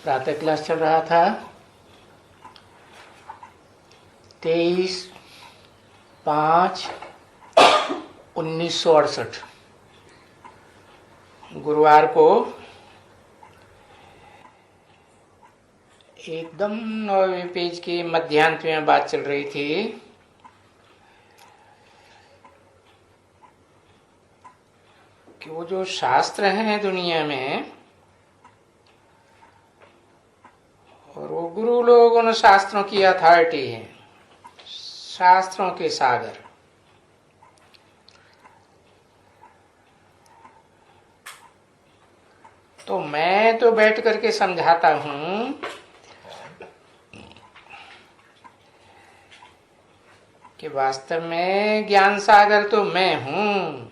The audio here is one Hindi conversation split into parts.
प्रातः क्लास चल रहा था 23/5/1968 गुरुवार को एकदम 9वें पेज के मध्यांत में बात चल रही थी कि वो जो शास्त्र हैं दुनिया में, और वो गुरु लोग उन शास्त्रों की अथॉरिटी हैं, शास्त्रों के सागर। तो मैं तो बैठ करके समझाता हूं कि वास्तव में ज्ञान सागर तो मैं हूं।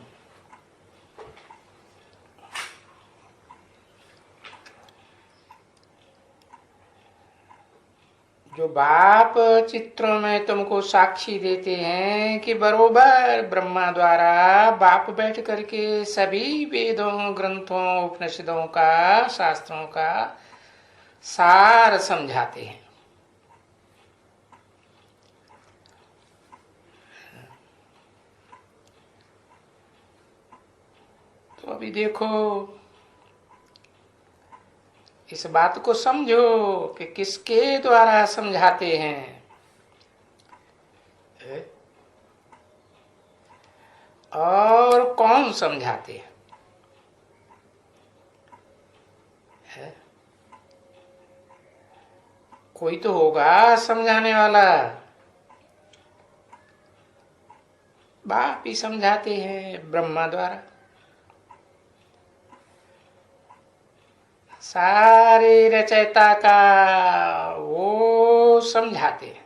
जो बाप चित्रों में तुमको साक्षी देते हैं कि बरोबर ब्रह्मा द्वारा बाप बैठ करके सभी वेदों, ग्रंथों, उपनिषदों का, शास्त्रों का सार समझाते हैं। तो अभी देखो, इस बात को समझो कि किसके द्वारा समझाते हैं और कौन समझाते हैं। कोई तो होगा समझाने वाला, बाप ही समझाते हैं ब्रह्मा द्वारा। सारे रचयिता का वो समझाते हैं।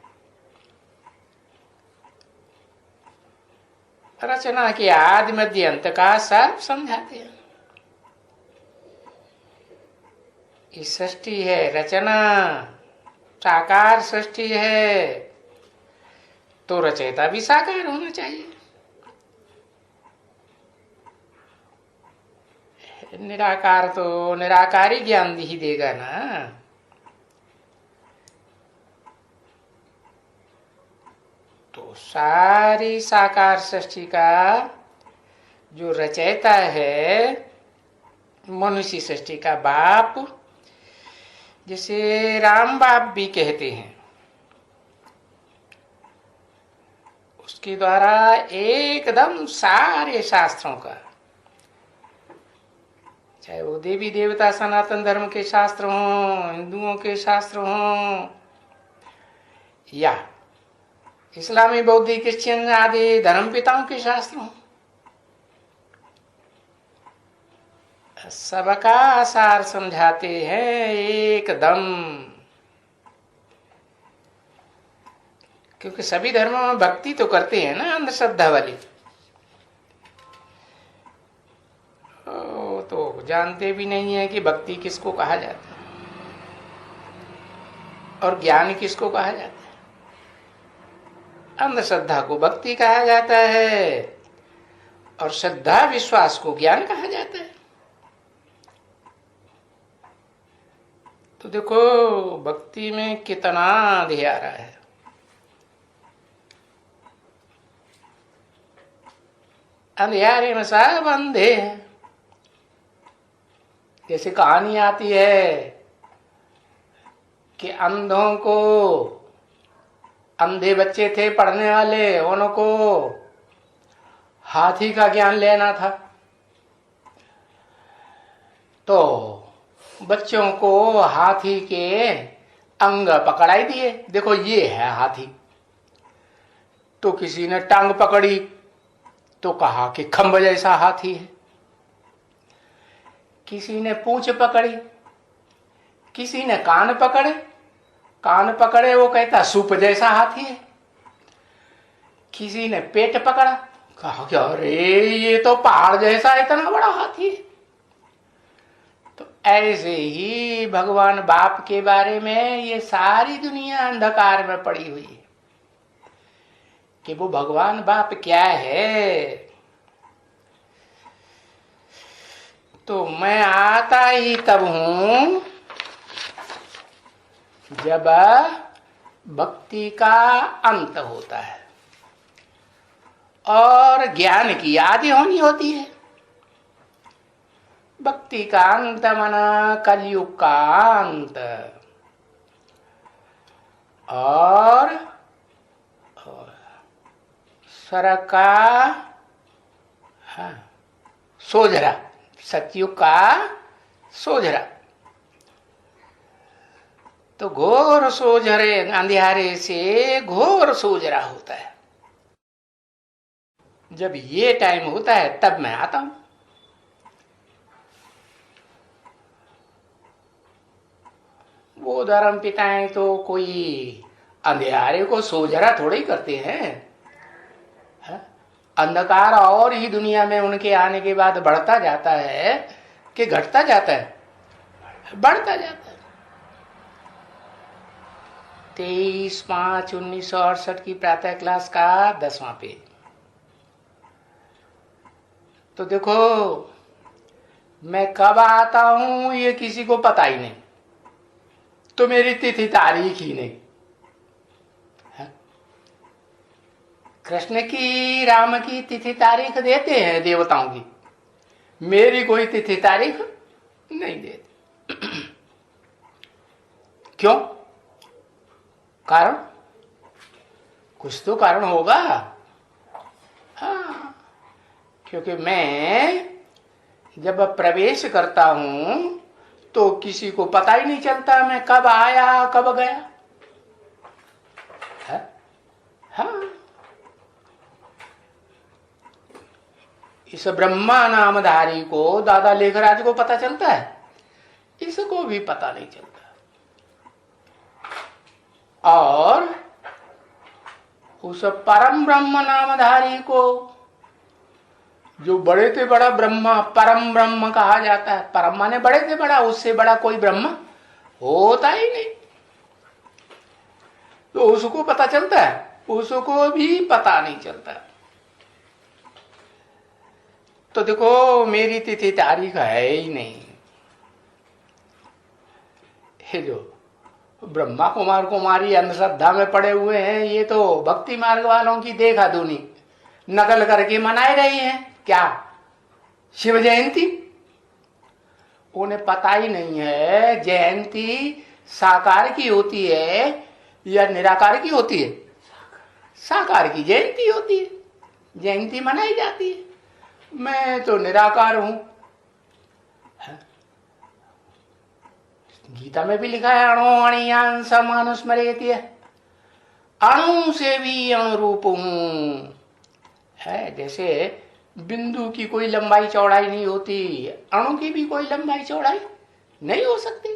रचना के आदि मध्य अंत का सब समझाते हैं। ये सृष्टि है, रचना साकार सृष्टि है, तो रचयिता भी साकार होना चाहिए। निराकार तो निराकारी ज्ञान ही देगा ना। तो सारी साकार सृष्टि का जो रचयिता है, मनुष्य सृष्टि का बाप, जिसे राम बाप भी कहते हैं, उसके द्वारा एकदम सारे शास्त्रों का, चाहे वो देवी देवता सनातन धर्म के शास्त्र हों, हिंदुओं के शास्त्र हों, या इस्लामी, बौद्ध, क्रिश्चियन आदि धर्म पिताओं के शास्त्र हों, सबका सार समझाते हैं एकदम। क्योंकि सभी धर्मों में भक्ति तो करते हैं ना, अंधश्रद्धा वाली। तो जानते भी नहीं है कि भक्ति किसको कहा जाता है और ज्ञान किसको कहा जाता है। अंधश्रद्धा को भक्ति कहा जाता है और श्रद्धा विश्वास को ज्ञान कहा जाता है। तो देखो भक्ति में कितना अंधियारा है। अंधियारे में सब अंधे हैं। जैसे कहानी आती है कि अंधों को, अंधे बच्चे थे पढ़ने वाले, उनको हाथी का ज्ञान लेना था, तो बच्चों को हाथी के अंग पकड़ाई दिए, देखो ये है हाथी। तो किसी ने टांग पकड़ी तो कहा कि खंभ जैसा हाथी है, किसी ने पूंछ पकड़ी, किसी ने कान पकड़े, कान पकड़े वो कहता सूप जैसा हाथी है, किसी ने पेट पकड़ा, कहा कि अरे ये तो पहाड़ जैसा इतना बड़ा हाथी है। तो ऐसे ही भगवान बाप के बारे में ये सारी दुनिया अंधकार में पड़ी हुई है कि वो भगवान बाप क्या है। तो मैं आता ही तब हूं जब भक्ति का अंत होता है और ज्ञान की आदि होनी होती है। भक्ति का अंत माना कलयुग का अंत, और सरग का सोझरा, सतयुग का सोझरा। तो घोर सोझरे, अंधियारे से घोर सोझरा होता है। जब ये टाइम होता है तब मैं आता हूं। वो धर्म पिताएं तो कोई अंधियारे को सोझरा थोड़े ही करते हैं। अंधकार और ही दुनिया में उनके आने के बाद बढ़ता जाता है कि घटता जाता है? बढ़ता जाता है। 23/5/1968 की प्रातः क्लास का 10वां पेज। तो देखो, मैं कब आता हूं ये किसी को पता ही नहीं, तो मेरी तिथि तारीख ही नहीं। कृष्ण की, राम की तिथि तारीख देते हैं देवताओं की, मेरी कोई तिथि तारीख नहीं देते। क्यों? कारण? कुछ तो कारण होगा। हाँ, क्योंकि मैं जब प्रवेश करता हूं तो किसी को पता ही नहीं चलता मैं कब आया कब गया। हाँ, इस ब्रह्मा नामधारी को, दादा लेखराज को पता चलता है, इसको भी पता नहीं चलता। और उस परम ब्रह्म नामधारी को, जो बड़े से बड़ा ब्रह्मा परम ब्रह्म कहा जाता है, परम माने बड़े से बड़ा, उससे बड़ा कोई ब्रह्म होता ही नहीं, तो उसको पता चलता है? उसको भी पता नहीं चलता। तो देखो, मेरी तिथि तारीख है ही नहीं। ये जो ब्रह्मा कुमार कुमारी अंधश्रद्धा में पड़े हुए हैं, ये तो भक्ति मार्ग वालों की देखा दूनी नकल करके मनाए रही हैं। क्या? शिव जयंती। उन्हें पता ही नहीं है जयंती साकार की होती है या निराकार की होती है। साकार की जयंती होती है, जयंती मनाई जाती है। मैं तो निराकार हूं। गीता में भी लिखा है, अणु अणियान समानुस्मरेति, अणु से भी अणुरूप हूं। है जैसे बिंदु की कोई लंबाई चौड़ाई नहीं होती, अणु की भी कोई लंबाई चौड़ाई नहीं हो सकती।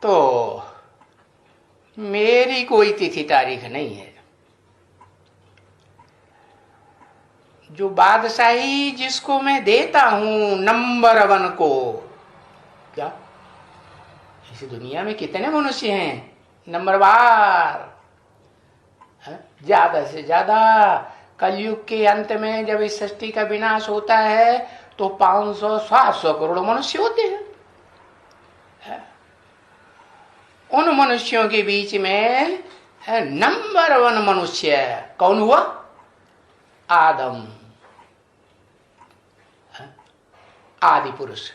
तो मेरी कोई तिथि तारीख नहीं है। जो बादशाही जिसको मैं देता हूं नंबर 1 को, क्या इस दुनिया में कितने मनुष्य हैं नंबरवार? ज्यादा से ज्यादा कलयुग के अंत में जब इस सृष्टि का विनाश होता है तो 500-700 करोड़ मनुष्य होते हैं। उन मनुष्यों के बीच में नंबर 1 मनुष्य कौन हुआ? आदम, आदि पुरुष,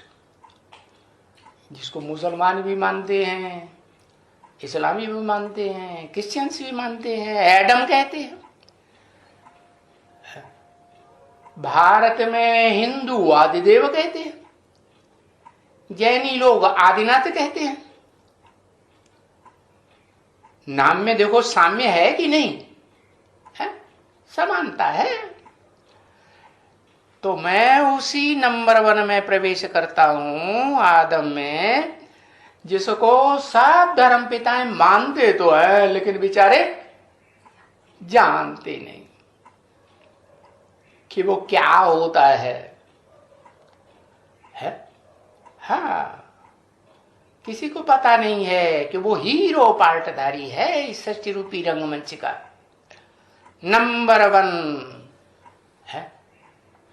जिसको मुसलमान भी मानते हैं, इस्लामी भी मानते हैं, क्रिश्चियंस भी मानते हैं, एडम कहते हैं। भारत में हिंदू आदिदेव कहते हैं, जैनी लोग आदिनाथ कहते हैं। नाम में देखो साम्य है कि नहीं है? समानता है। तो मैं उसी नंबर 1 में प्रवेश करता हूं, आदम में, जिसको सब धर्म पिताएं मानते तो है लेकिन बेचारे जानते नहीं कि वो क्या होता है? हाँ, किसी को पता नहीं है कि वो हीरो पार्टधारी है इस सृष्टि रूपी रंगमंच का, नंबर 1 है।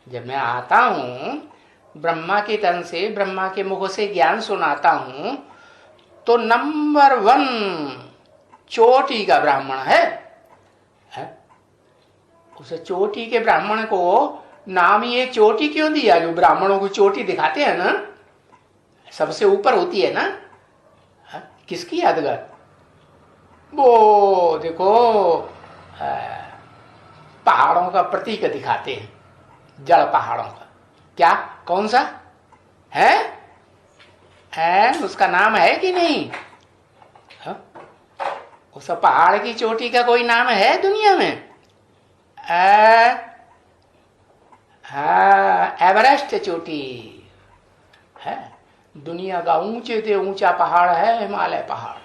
जब मैं आता हूं, ब्रह्मा के तन से, ब्रह्मा के मुख से ज्ञान सुनाता हूं, तो नंबर 1 चोटी का ब्राह्मण है? उसे चोटी के ब्राह्मण को नाम ये चोटी क्यों दिया? जो ब्राह्मणों को चोटी दिखाते हैं ना, सबसे ऊपर होती है ना, किसकी यादगार? वो देखो पहाड़ों का प्रतीक दिखाते हैं, जड़ पहाड़ों का। क्या, कौन सा है? उसका नाम है कि नहीं? उस पहाड़ की चोटी का कोई नाम है दुनिया में? एवरेस्ट चोटी है। दुनिया का ऊंचे से ऊंचा पहाड़ है हिमालय पहाड़,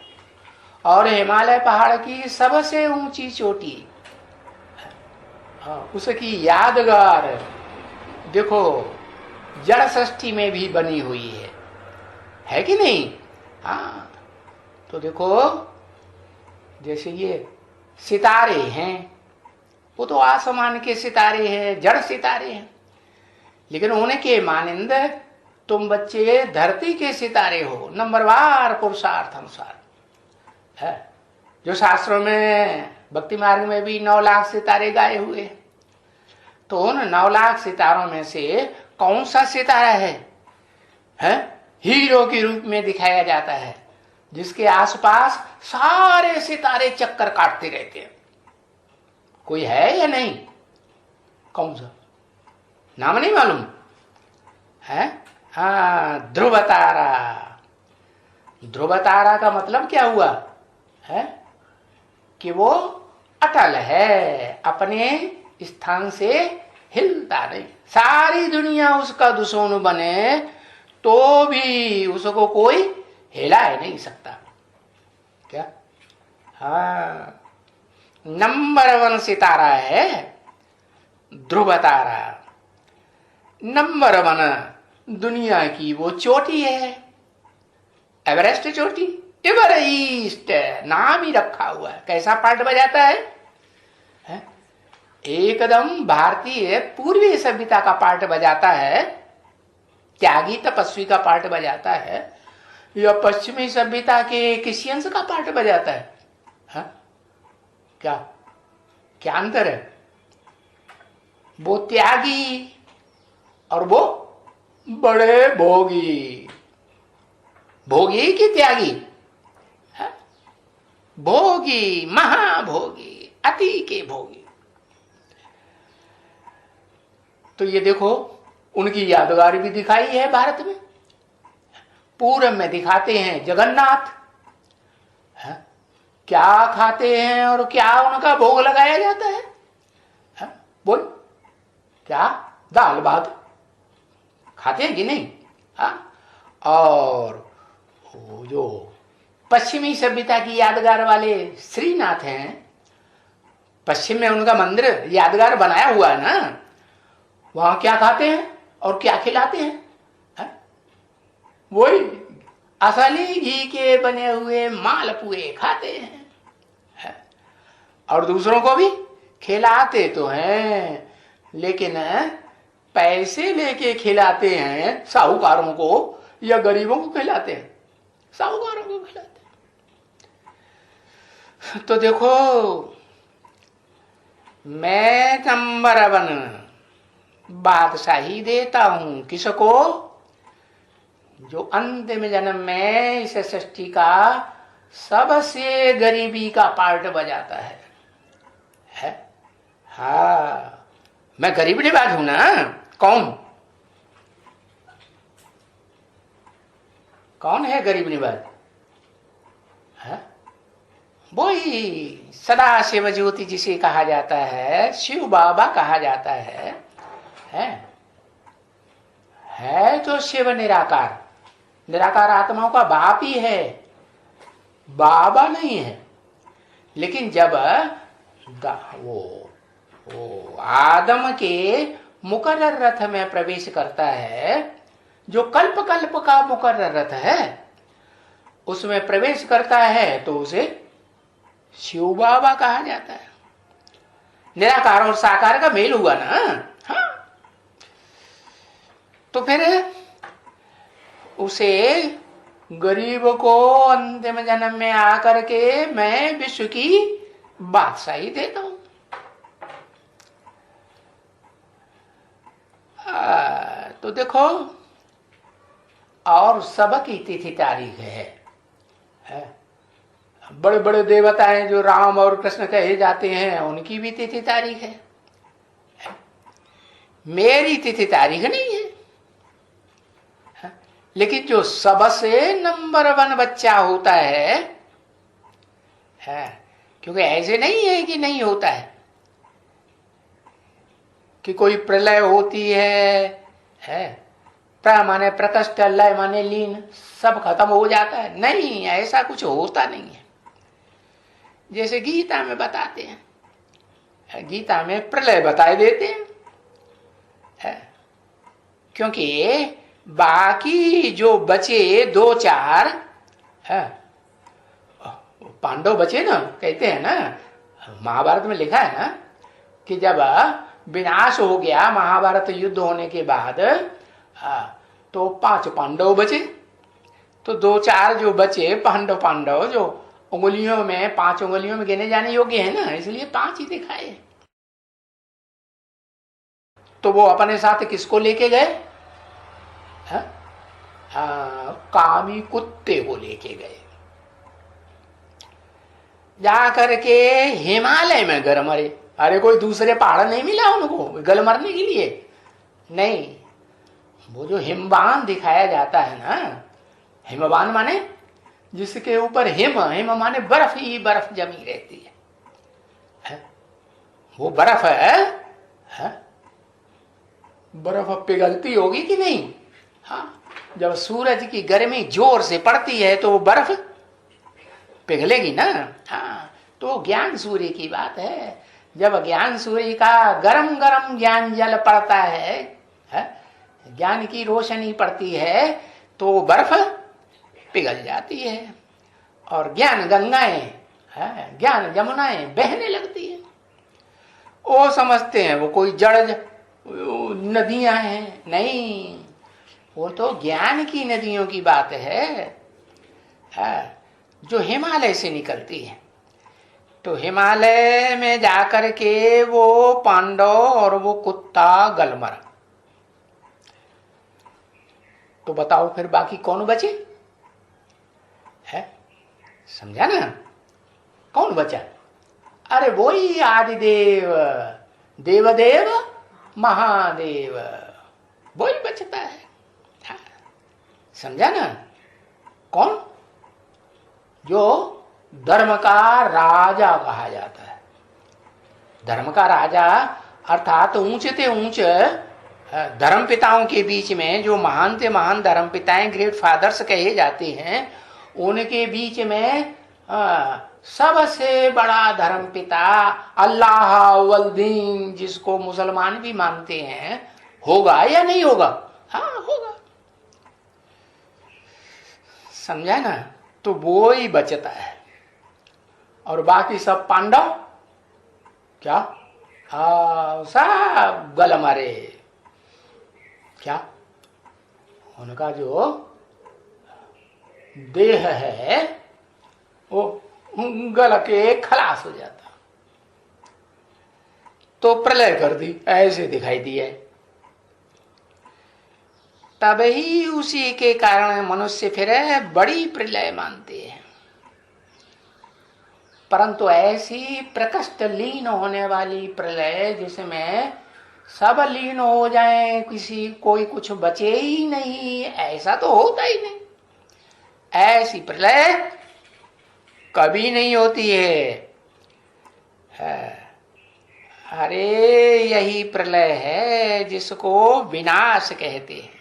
और हिमालय पहाड़ की सबसे ऊंची चोटी, उसकी यादगार देखो जड़ षष्ठी में भी बनी हुई है कि नहीं? हाँ, तो देखो जैसे ये सितारे हैं, वो तो आसमान के सितारे हैं, जड़ सितारे हैं, लेकिन उनके मानिंद तुम बच्चे धरती के सितारे हो, नंबरवार पुरुषार्थ अनुसार है। जो शास्त्रों में भक्ति मार्ग में भी 9 लाख सितारे गाए हुए, तो उन 9 लाख सितारों में से कौन सा सितारा है हीरो के रूप में दिखाया जाता है, जिसके आसपास सारे सितारे चक्कर काटते रहते हैं? कोई है या नहीं? कौन सा? नाम नहीं मालूम है? ध्रुव तारा। ध्रुव तारा का मतलब क्या हुआ है? कि वो अटल है, अपने स्थान से हिलता नहीं। सारी दुनिया उसका दुश्मन बने तो भी उसको कोई हिला ही नहीं सकता। क्या? नंबर 1 सितारा है ध्रुव तारा। नंबर 1 दुनिया की वो चोटी है, एवरेस्ट चोटी। एवरेस्ट नाम ही रखा हुआ है। कैसा पार्ट बजाता है? एकदम भारतीय पूर्वी सभ्यता का पार्ट बजाता है, त्यागी तपस्वी का पार्ट बजाता है, या पश्चिमी सभ्यता के क्रिश्चियंस का पार्ट बजाता है? क्या क्या अंतर है? वो त्यागी और वो बड़े भोगी। भोगी कि त्यागी? भोगी, महाभोगी, अति के भोगी। तो ये देखो उनकी यादगार भी दिखाई है भारत में। पूरब में दिखाते हैं जगन्नाथ, क्या खाते हैं और क्या उनका भोग लगाया जाता है? बोल, क्या दाल भात खाते हैं कि नहीं? और वो जो पश्चिमी सभ्यता की यादगार वाले श्रीनाथ हैं, पश्चिम में उनका मंदिर यादगार बनाया हुआ है ना, वहां क्या खाते हैं और क्या खिलाते हैं? वही असली घी के बने हुए मालपुए खाते हैं, और दूसरों को भी खिलाते तो हैं, लेकिन पैसे लेके खिलाते हैं साहूकारों को या गरीबों को खिलाते हैं? साहूकारों को खिलाते हैं। तो देखो मैं नंबर 1 बादशाही देता हूं किसको? जो अंतिम जन्म में इस सृष्टि का सबसे गरीबी का पार्ट बजाता है? मैं गरीब निवाज हूं ना। कौन है गरीब निवाज? वही सदा शिव ज्योति जिसे कहा जाता है, शिव बाबा कहा जाता है तो शिव निराकार, निराकार आत्माओं का बाप ही है, बाबा नहीं है। लेकिन जब वो आदम के मुकर्रर रथ में प्रवेश करता है, जो कल्प कल्प का मुकर्रर रथ है, उसमें प्रवेश करता है तो उसे शिव बाबा कहा जाता है। निराकार और साकार का मेल हुआ ना। तो फिर उसे गरीब को अंतिम जन्म में आकर के मैं विश्व की बादशाही देता हूं। तो देखो, और सबकी तिथि तारीख है। बड़े बड़े देवता हैं जो राम और कृष्ण कहे जाते हैं, उनकी भी तिथि तारीख है। मेरी तिथि तारीख नहीं है। लेकिन जो सबसे नंबर 1 बच्चा होता है, क्योंकि ऐसे नहीं है कि नहीं होता है कि कोई प्रलय होती है प्र माने प्रकष्ट, लय माने लीन, सब खत्म हो जाता है। नहीं, ऐसा कुछ होता नहीं है। जैसे गीता में बताते हैं, गीता में प्रलय बताए देते हैं, क्योंकि बाकी जो बचे 2-4 पांडव बचे ना, कहते हैं ना, महाभारत में लिखा है ना कि जब विनाश हो गया महाभारत युद्ध होने के बाद, तो 5 पांडव बचे, तो 2-4 जो बचे पांडव जो उंगलियों में 5 उंगलियों में गिने जाने योग्य है ना, इसलिए 5 ही दिखाए। तो वो अपने साथ किसको लेके गए? कामी कुत्ते को लेके गए। जा करके हिमालय में गर मरे। अरे कोई दूसरे पहाड़ नहीं मिला उनको गल मरने के लिए? नहीं, वो जो हिमवान दिखाया जाता है ना, हिमवान माने जिसके ऊपर हिम माने बर्फ ही बर्फ जमी रहती है। वो बर्फ है, बर्फ पिघलती होगी कि नहीं? हाँ, जब सूरज की गर्मी जोर से पड़ती है तो वो बर्फ पिघलेगी ना। हाँ, तो ज्ञान सूर्य की बात है। जब ज्ञान सूर्य का गरम गरम ज्ञान जल पड़ता है, ज्ञान की रोशनी पड़ती है, तो बर्फ पिघल जाती है और ज्ञान गंगाएं, ज्ञान जमुनाएं बहने लगती है। वो समझते हैं वो कोई जड़ नदियां हैं। नहीं, वो तो ज्ञान की नदियों की बात है, जो हिमालय से निकलती है। तो हिमालय में जाकर के वो पांडव और वो कुत्ता गल मरा। तो बताओ फिर बाकी कौन बचे? है, समझा ना? कौन बचा? अरे वही आदिदेव, देवदेव, महादेव, वही बचता है। समझा ना? कौन? जो धर्म का राजा कहा जाता है। धर्म का राजा अर्थात ऊंचे से ऊंचे धर्म पिताओं के बीच में जो महान से महान धर्म पिताएं, ग्रेट फादर्स कहे जाते हैं, उनके बीच में सबसे बड़ा धर्म पिता अल्लाह वल दीन, जिसको मुसलमान भी मानते हैं, होगा या नहीं होगा? हाँ, होगा। समझा ना? तो वो ही बचता है और बाकी सब पांडव क्या सब गल मारे। क्या उनका जो देह है वो गल के खलास हो जाता। तो प्रलय कर दी, ऐसे दिखाई दिया। तभी उसी के कारण मनुष्य फिर बड़ी प्रलय मानते हैं। परंतु ऐसी प्रकष्ट लीन होने वाली प्रलय जिसमें सब लीन हो जाए, किसी कोई कुछ बचे ही नहीं, ऐसा तो होता ही नहीं। ऐसी प्रलय कभी नहीं होती है। अरे यही प्रलय है जिसको विनाश कहते हैं।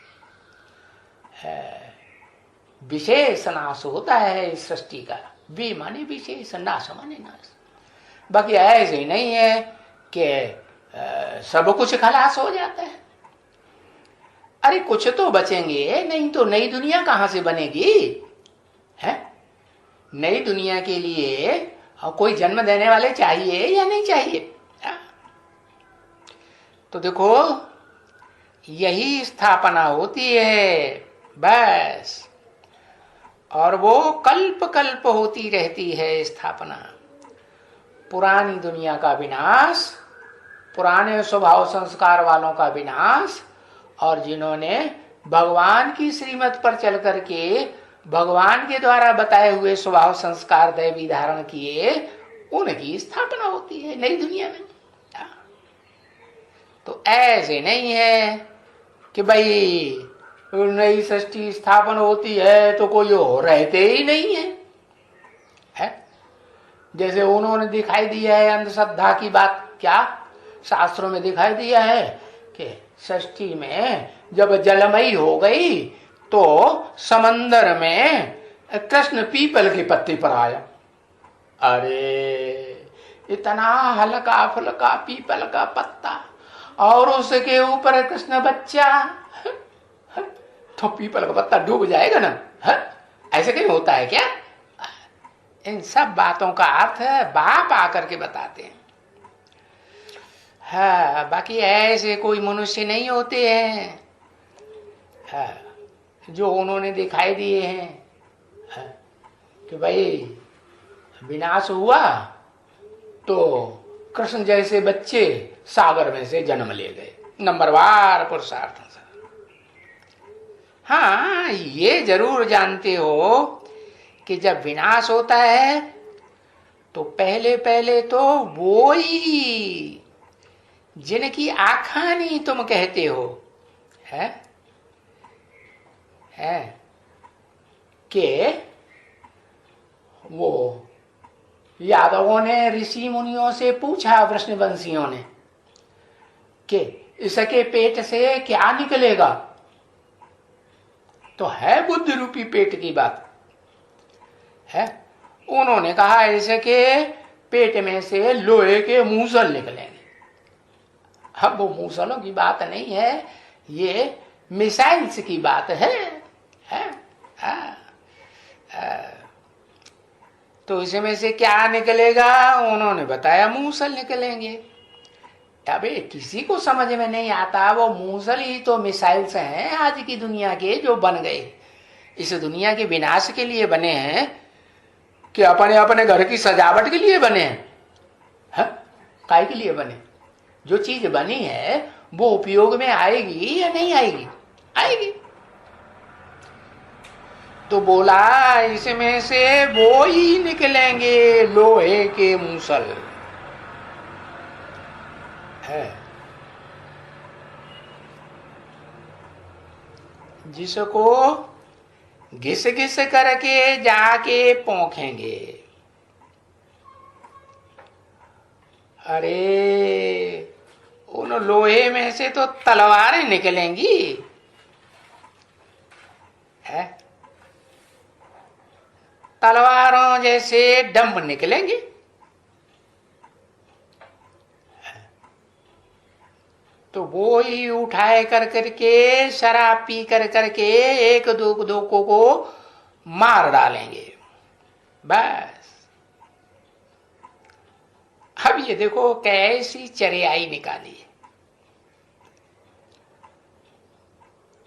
विशेष नाश होता है इस सृष्टि का। वि माने विशेष, नाश माने नाश। बाकी ऐसे ही नहीं है कि सब कुछ खलास हो जाता है। अरे कुछ तो बचेंगे, नहीं तो नई दुनिया कहां से बनेगी? है, नई दुनिया के लिए कोई जन्म देने वाले चाहिए या नहीं चाहिए? तो देखो, यही स्थापना होती है। बस और वो कल्प कल्प होती रहती है स्थापना। पुरानी दुनिया का विनाश, पुराने स्वभाव संस्कार वालों का विनाश, और जिन्होंने भगवान की श्रीमत पर चल करके भगवान के द्वारा बताए हुए स्वभाव संस्कार दैवी धारण किए, उनकी स्थापना होती है नई दुनिया में। तो ऐसे नहीं है कि भाई नई सृष्टि स्थापन होती है तो कोई और रहते ही नहीं है, जैसे उन्होंने दिखाई दिया है अंधश्रद्धा की बात। क्या शास्त्रों में दिखाई दिया है कि सृष्टि में जब जलमयी हो गई तो समंदर में कृष्ण पीपल के पत्ते पर आया। अरे इतना हल्का फुल्का पीपल का पत्ता और उसके ऊपर कृष्ण बच्चा, तो पीपल का पत्ता डूब जाएगा ना। ऐसे कहीं होता है क्या? इन सब बातों का अर्थ बाप आकर के बताते हैं। हाँ, बाकी ऐसे कोई मनुष्य नहीं होते हैं जो उन्होंने दिखाई दिए हैं कि भाई विनाश हुआ तो कृष्ण जैसे बच्चे सागर में से जन्म ले गए, नंबरवार पुरुषार्थ। हाँ, ये जरूर जानते हो कि जब विनाश होता है तो पहले पहले तो वो ही जिनकी आखानी तुम कहते हो है कि वो यादवों ने ऋषि मुनियों से पूछा, वृष्णवंशियों ने, कि इसके पेट से क्या निकलेगा। तो है बुद्धि रूपी पेट की बात है। उन्होंने कहा इसके पेट में से लोहे के मूसल निकलेंगे। अब वो मूसलों की बात नहीं है, ये मिसाइल्स की बात है। तो इसमें से क्या निकलेगा? उन्होंने बताया मूसल निकलेंगे। अबे किसी को समझ में नहीं आता, वो मूसल ही तो मिसाइल्स हैं आज की दुनिया के जो बन गए, इस दुनिया के विनाश के लिए बने हैं कि अपने अपने घर की सजावट के लिए बने हैं? काय के लिए बने? जो चीज बनी है वो उपयोग में आएगी या नहीं आएगी? आएगी। तो बोला इसमें से वो ही निकलेंगे लोहे के मूसल है, जिसको घिस घिस करके जाके पोंखेंगे। अरे उन लोहे में से तो तलवारें निकलेंगी है, तलवारों जैसे डंब निकलेंगे। तो वो ही उठाए कर करके शराब पी कर करके एक दो को मार डालेंगे बस। अब ये देखो कैसी चरियाई निकाली है।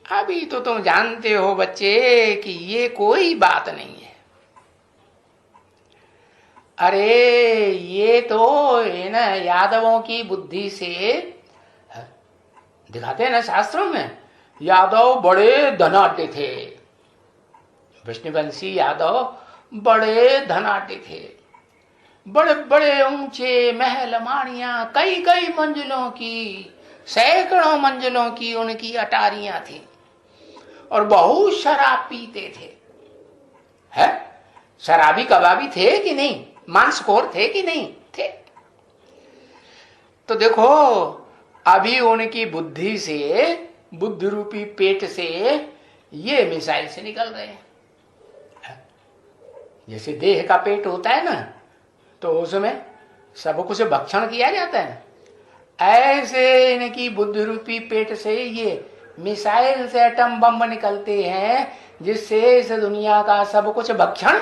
अभी तो तुम जानते हो बच्चे कि ये कोई बात नहीं है। अरे ये तो है ना यादवों की बुद्धि से दिखाते हैं ना शास्त्रों में। यादव बड़े धनाटे थे, विष्णुवंशी यादव बड़े धनाटे थे, बड़े बड़े ऊंचे महल माड़ियां, कई कई मंजिलों की, सैकड़ों मंजिलों की उनकी अटारियां थी, और बहुत शराब पीते थे। है शराबी कबाबी थे कि नहीं? मांसखोर थे कि नहीं थे? तो देखो अभी उनकी बुद्धि से, बुद्धि रूपी पेट से ये मिसाइल से निकल रहे हैं। जैसे देह का पेट होता है ना, तो उसमें सब कुछ भक्षण किया जाता है, ऐसे इनकी बुद्धि रूपी पेट से ये मिसाइल से एटम बम निकलते हैं, जिससे इस दुनिया का सब कुछ भक्षण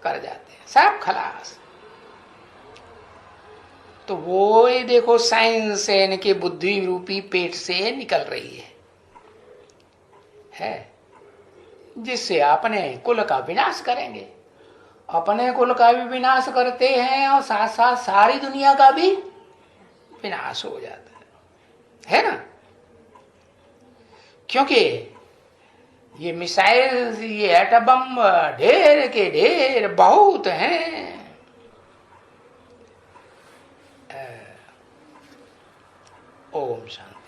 कर जाते हैं, सब खलास। तो वो ही देखो साइंस से इनके बुद्धि रूपी पेट से निकल रही है। जिससे अपने कुल का विनाश करेंगे। अपने कुल का भी विनाश करते हैं और साथ साथ सारी दुनिया का भी विनाश हो जाता है ना। क्योंकि ये मिसाइल, ये एटम बम ढेर के ढेर बहुत हैं। ओम शांति।